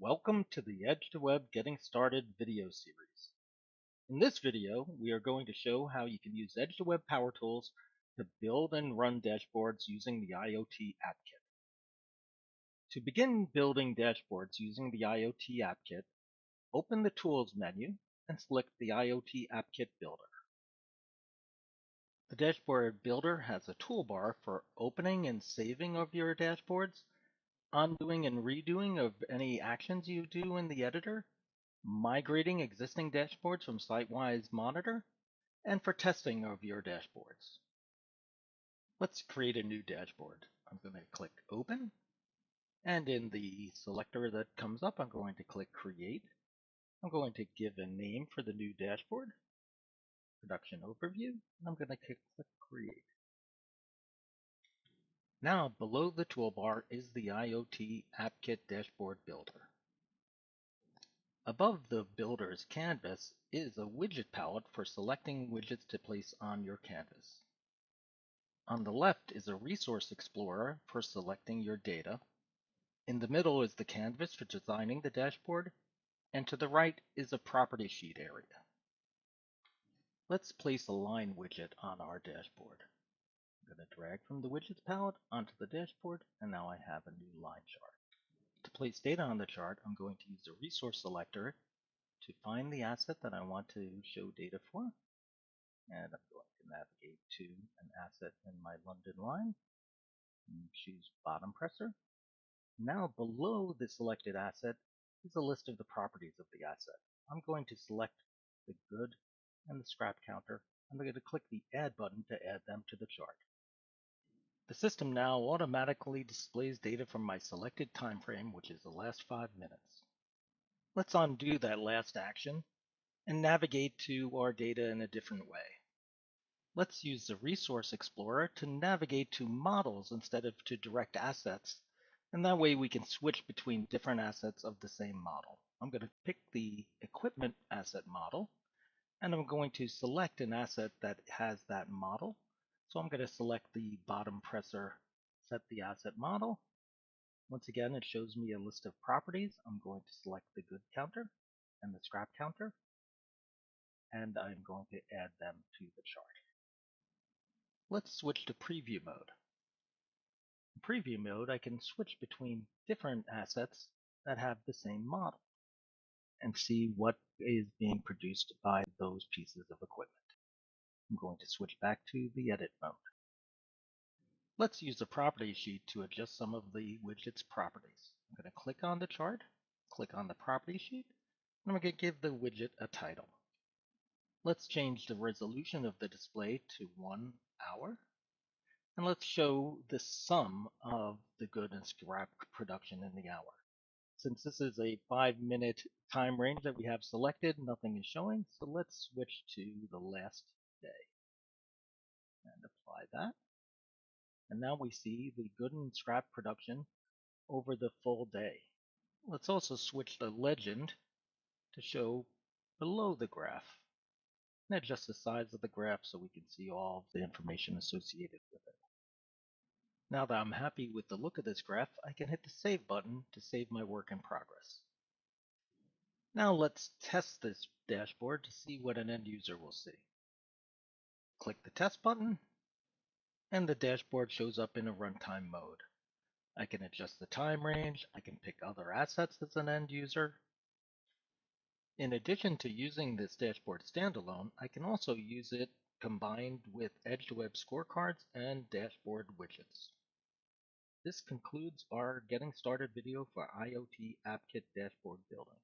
Welcome to the Edge2Web Getting Started video series. In this video, we are going to show how you can use Edge2Web Power Tools to build and run dashboards using the IoT App Kit. To begin building dashboards using the IoT App Kit, open the Tools menu and select the IoT App Kit Builder. The Dashboard Builder has a toolbar for opening and saving of your dashboards, undoing and redoing of any actions you do in the editor, migrating existing dashboards from SiteWise Monitor, and for testing of your dashboards. Let's create a new dashboard. I'm going to click Open, and in the selector that comes up, I'm going to click Create. I'm going to give a name for the new dashboard, Production Overview, and I'm going to click Create. Now, below the toolbar is the IoT App Kit Dashboard Builder. Above the builder's canvas is a widget palette for selecting widgets to place on your canvas. On the left is a resource explorer for selecting your data. In the middle is the canvas for designing the dashboard, and to the right is a property sheet area. Let's place a line widget on our dashboard. I'm going to drag from the widgets palette onto the dashboard, and now I have a new line chart. To place data on the chart, I'm going to use the resource selector to find the asset that I want to show data for. And I'm going to navigate to an asset in my London line and choose bottom presser. Now below the selected asset is a list of the properties of the asset. I'm going to select the good and the scrap counter. I'm going to click the add button to add them to the chart. The system now automatically displays data from my selected time frame, which is the last 5 minutes. Let's undo that last action and navigate to our data in a different way. Let's use the Resource Explorer to navigate to models instead of to direct assets, and that way we can switch between different assets of the same model. I'm going to pick the equipment asset model, and I'm going to select an asset that has that model. So I'm going to select the bottom presser, set the asset model. Once again, it shows me a list of properties. I'm going to select the good counter and the scrap counter, and I'm going to add them to the chart. Let's switch to preview mode. In preview mode, I can switch between different assets that have the same model and see what is being produced by those pieces of equipment. I'm going to switch back to the edit mode. Let's use the property sheet to adjust some of the widget's properties. I'm going to click on the chart, click on the property sheet, and I'm going to give the widget a title. Let's change the resolution of the display to 1 hour, and let's show the sum of the good and scrap production in the hour. Since this is a 5-minute time range that we have selected, nothing is showing, so let's switch to the last day and apply that. And now we see the good and scrap production over the full day. Let's also switch the legend to show below the graph and adjust the size of the graph so we can see all of the information associated with it. Now that I'm happy with the look of this graph, I can hit the Save button to save my work in progress. Now let's test this dashboard to see what an end user will see. Click the Test button, and the dashboard shows up in a runtime mode. I can adjust the time range, I can pick other assets as an end user. In addition to using this dashboard standalone, I can also use it combined with Edge2Web scorecards and dashboard widgets. This concludes our Getting Started video for IoT App Kit dashboard building.